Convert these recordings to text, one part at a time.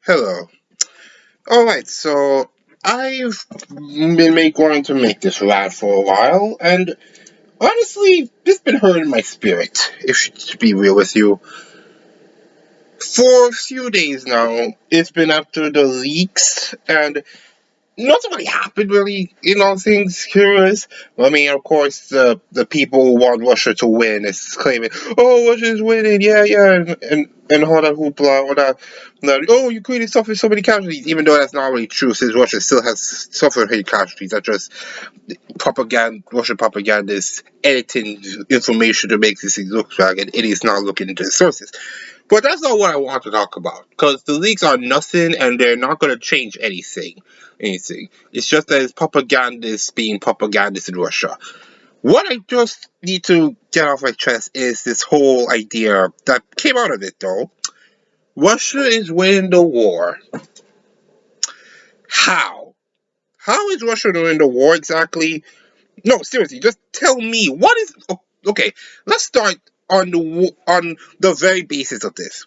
Hello. Alright, so I've been going to make this rant for a while, and honestly, it's been hurting my spirit, if to be real with you. For a few days now, it's been after the leaks, and nothing really happened really, things curious. I mean, of course, the people who want Russia to win is claiming, oh, Russia's winning, yeah, yeah, and all that hoopla, oh, Ukraine has suffered so many casualties, even though that's not really true, since Russia still has suffered many casualties. That's just Russian propagandists editing information to make this thing look bad, and it is not looking into the sources. But that's not what I want to talk about, because the leaks are nothing, and they're not going to change anything. It's just that it's propagandists being propagandists in Russia. What I just need to get off my chest is this whole idea that came out of it, though. Russia is winning the war. How? How is Russia winning the war exactly? No, seriously, just tell me what is. Okay, let's start on the very basis of this.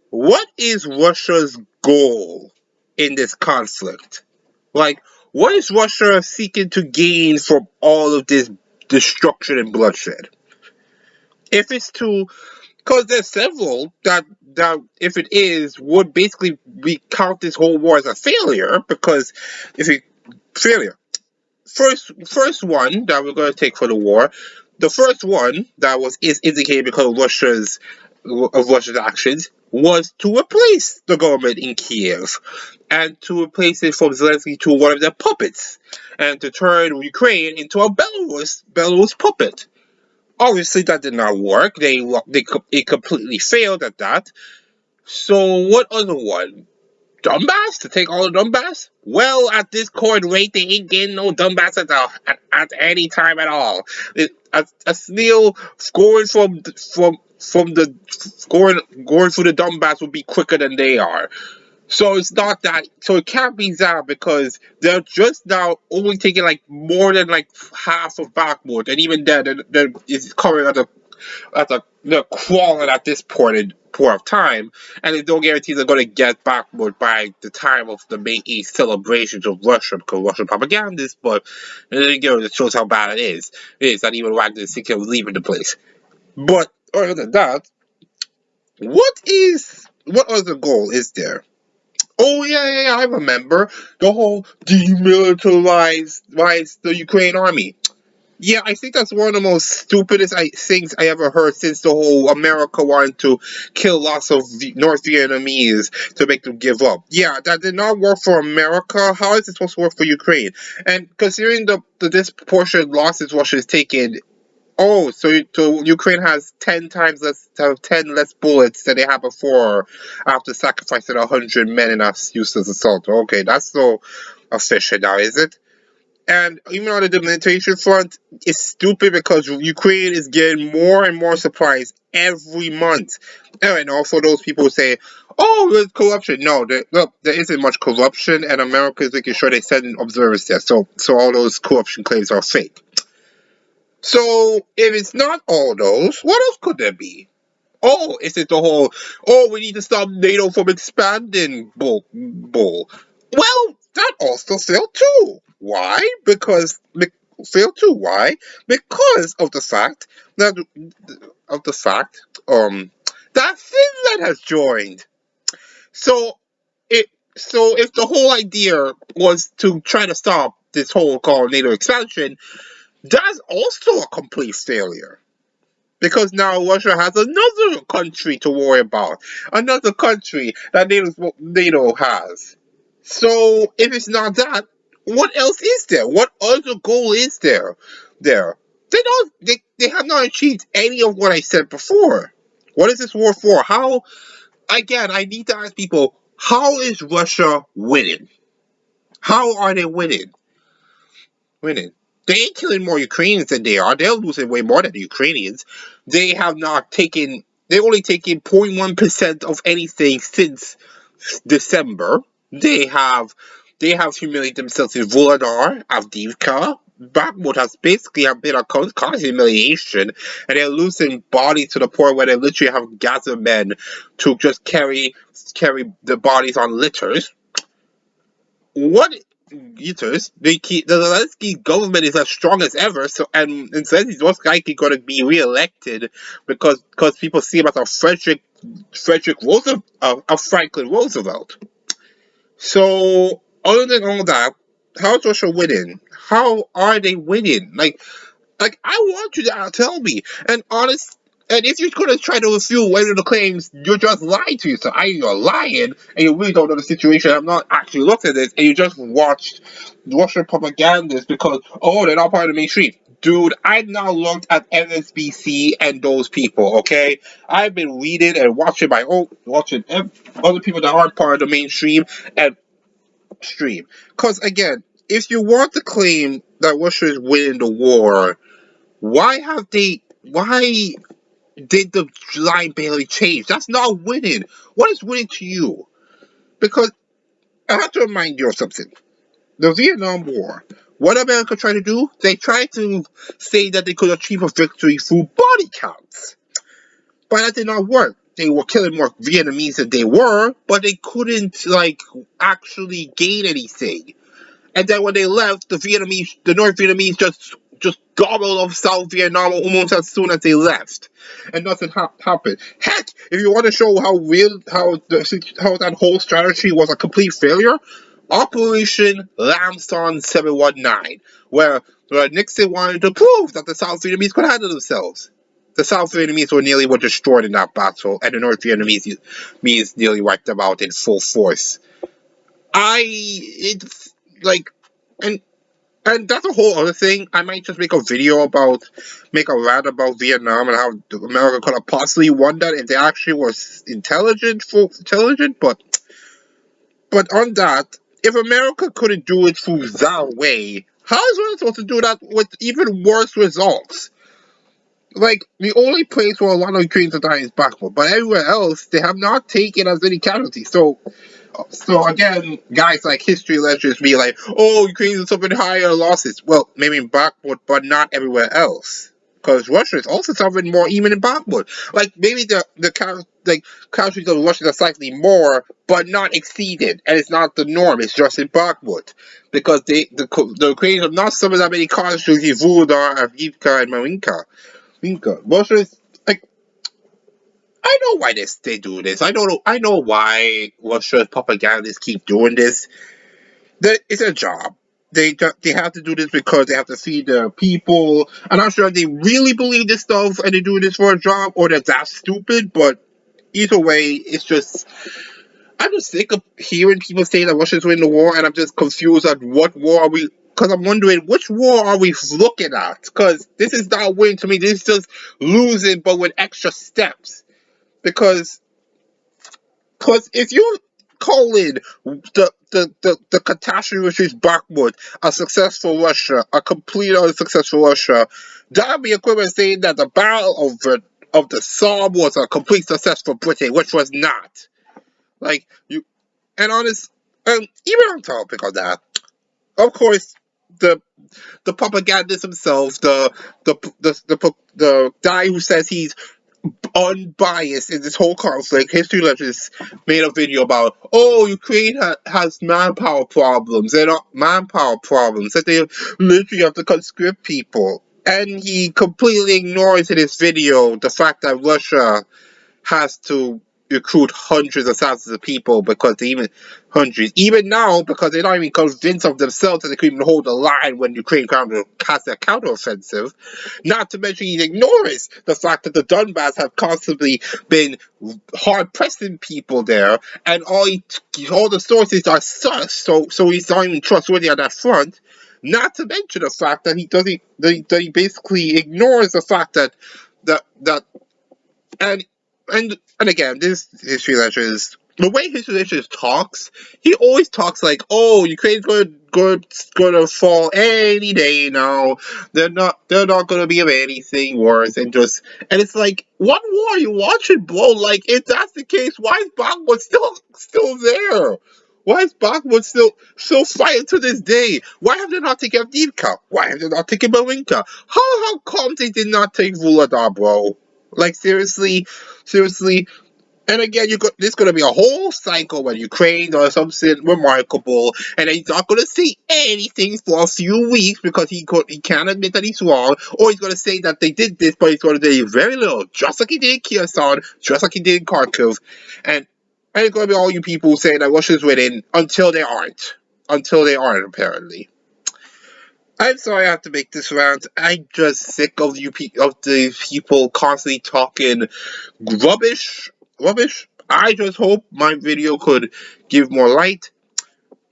What is Russia's goal in this conflict? Like, what is Russia seeking to gain from all of this destruction and bloodshed? If it's to, because there's several that if it is would basically recount this whole war as a failure. Because if it failure, first one that we're going to take for the war, the first one that is indicated because of Russia's actions was to replace the government in Kiev and to replace it from Zelensky to one of their puppets and to turn Ukraine into a Belarus puppet. Obviously, that did not work. It completely failed at that. So, what other one? Donbass? To take all of Donbass? Well, at this current rate, they ain't getting no Donbass at any time at all. A snail scoring from the going through the Donbass would be quicker than they are. So it's not that. So it can't be that because they're just now only taking like more than like half of Bakhmut, and even then, it's covering they're crawling at this point of time, and there's no guarantee they're going to get Bakhmut by the time of the May 8th celebrations of Russia because Russian propagandists. But it shows how bad it is. It is not even Wagner is thinking of leaving the place. But other than that, what other goal is there? Oh yeah, I remember the whole demilitarize the Ukraine army. Yeah, I think that's one of the most stupidest things I ever heard since the whole America wanted to kill lots of North Vietnamese to make them give up. Yeah, that did not work for America. How is it supposed to work for Ukraine? And considering the disproportionate losses Russia has taken. Oh, so Ukraine has 10 less bullets than they had before after sacrificing 100 men in a useless assault. Okay, that's so efficient now, is it? And even on the demilitarization front, it's stupid because Ukraine is getting more and more supplies every month. And also those people say, oh, there's corruption. No, there isn't much corruption, and America is making sure they send observers there. So all those corruption claims are fake. So if it's not all those, what else could there be? Oh, is it the whole, oh, we need to stop NATO from expanding bull? Well, that also failed too. Why? Failed too. Why? Because of the fact that that Finland has joined. So it if the whole idea was to try to stop this whole called NATO expansion, that's also a complete failure. Because now Russia has another country to worry about. Another country that NATO has. So if it's not that, what else is there? What other goal is there? They have not achieved any of what I said before. What is this war for? How again I need to ask people, how is Russia winning? How are they winning? Winning. They ain't killing more Ukrainians than they are. They're losing way more than the Ukrainians. They have not taken. They only taken 0.1% of anything since December. They have humiliated themselves in Volodar, Avdiivka. Bakhmut has basically been a constant humiliation, and they're losing bodies to the point where they literally have Gaza men to just carry the bodies on litters. What litters? The Zelensky government is as strong as ever, so and Zelensky's most likely going to be re-elected because people see him as a Frederick Roosevelt, a Franklin Roosevelt. So, other than all that, how's Russia winning? How are they winning? I want you to tell me. And if you're going to try to refute one of the claims, you're just lying to yourself. Either you're lying and you really don't know the situation. I'm not actually looked at this, and you just watched Russian propagandists because they're not part of the mainstream. Dude, I've now looked at MSBC and those people. Okay, I've been reading and watching other people that aren't part of the mainstream and stream. Because again, if you want to claim that Russia is winning the war, why did the line barely change? That's not winning. What is winning to you? Because I have to remind you of something. The Vietnam War, what America tried to do? They tried to say that they could achieve a victory through body counts. But that did not work. They were killing more Vietnamese than they were, but they couldn't actually gain anything. And then when they left, the North Vietnamese just gobbled up South Vietnam almost as soon as they left, and nothing happened. Heck, if you want to show how that whole strategy was a complete failure, Operation Lamson 719, where Nixon wanted to prove that the South Vietnamese could handle themselves. The South Vietnamese were destroyed in that battle, and the North Vietnamese nearly wiped them out in full force. It's like, and and that's a whole other thing. I might just make a rant about Vietnam and how America could have possibly won that if they actually were intelligent. But on that, if America couldn't do it through that way, how is one supposed to do that with even worse results? Like, the only place where a lot of Ukrainians are dying is Bakhmut, but everywhere else, they have not taken as many casualties. So again, guys like history lectures be like, Ukraine is suffering higher losses. Well, maybe in Bakhmut, but not everywhere else. Because Russia is also suffering more even in Bakhmut. Like maybe the casualties of Russia are slightly more, but not exceeded, and it's not the norm. It's just in Bakhmut because the Ukrainians have not suffered that many casualties in Vuhledar, Avdiivka, and Marinka. Russia is like, I know why they do this. I know why Russia's propagandists keep doing this. It's a job. They have to do this because they have to feed their people. I'm not sure if they really believe this stuff and they do this for a job or they're that stupid. But either way, I'm just sick of hearing people say that Russia's winning the war, and I'm just confused at what war are we. Because I'm wondering which war are we looking at? Because this is not winning to me. This is just losing, but with extra steps. Because if you call in the catastrophe which is Bakhmut a successful Russia, a complete unsuccessful Russia, that would be equivalent saying that the Battle of the Somme was a complete success for Britain, which was not. Like you, and honest, even on topic of that, of course, the the propagandists themselves, the guy who says he's unbiased in this whole conflict. History Legends made a video about, Ukraine has manpower problems, that they literally have to conscript people. And he completely ignores in his video the fact that Russia has to recruit hundreds of thousands of people even now because they're not even convinced of themselves that they can even hold the line when Ukraine has their counteroffensive. Not to mention he ignores the fact that the Donbass have constantly been hard pressing people there, and all the sources are sus, so he's not even trustworthy on that front. Not to mention the fact that he basically ignores the fact that and and again, this history lecture is the way history lecture talks. He always talks like, Ukraine's going to fall any day now. They're not going to be of anything worse, and it's like, what war are you watching, bro? Like, if that's the case, why is Bakhmut still there? Why is Bakhmut still fighting to this day? Why have they not taken Avdiivka? Why have they not taken Marinka? How come they did not take Vuhledar, bro? Like seriously. And again, there's going to be a whole cycle when Ukraine does something remarkable, and then he's not going to say anything for a few weeks because he can't admit that he's wrong, or he's going to say that they did this, but he's going to say very little, just like he did in Kherson, just like he did in Kharkiv, and it's going to be all you people saying that Russia's winning until they aren't, apparently. I'm sorry I have to make this rant. I'm just sick of of the people constantly talking rubbish. I just hope my video could give more light.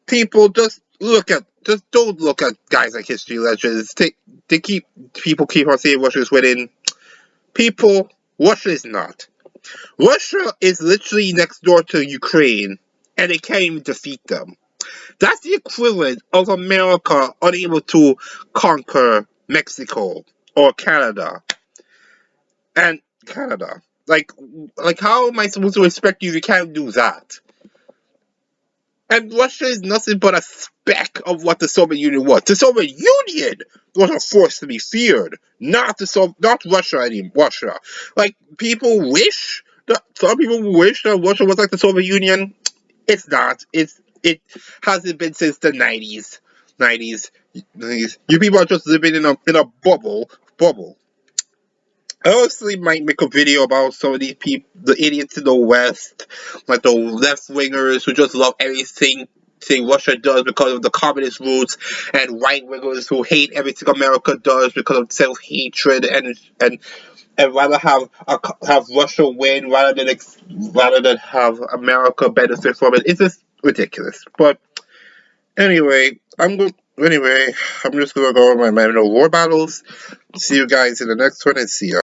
People just don't look at guys like history legends. People keep on saying Russia's winning. People, Russia is not. Russia is literally next door to Ukraine, and they can't even defeat them. That's the equivalent of America unable to conquer Mexico or Canada. And Canada. Like how am I supposed to respect you if you can't do that? And Russia is nothing but a speck of what the Soviet Union was. The Soviet Union was a force to be feared, not Russia anymore. Russia. Like some people wish that Russia was like the Soviet Union. It's not. It hasn't been since the 90s. 90s. You people are just living in a bubble. I honestly might make a video about some of these people, the idiots in the West, like the left wingers who just love everything Russia does because of the communist roots, and right wingers who hate everything America does because of self hatred and rather have Russia win rather than have America benefit from it. It's just ridiculous. But anyway, I'm just gonna go over my war battles. See you guys in the next one and see ya.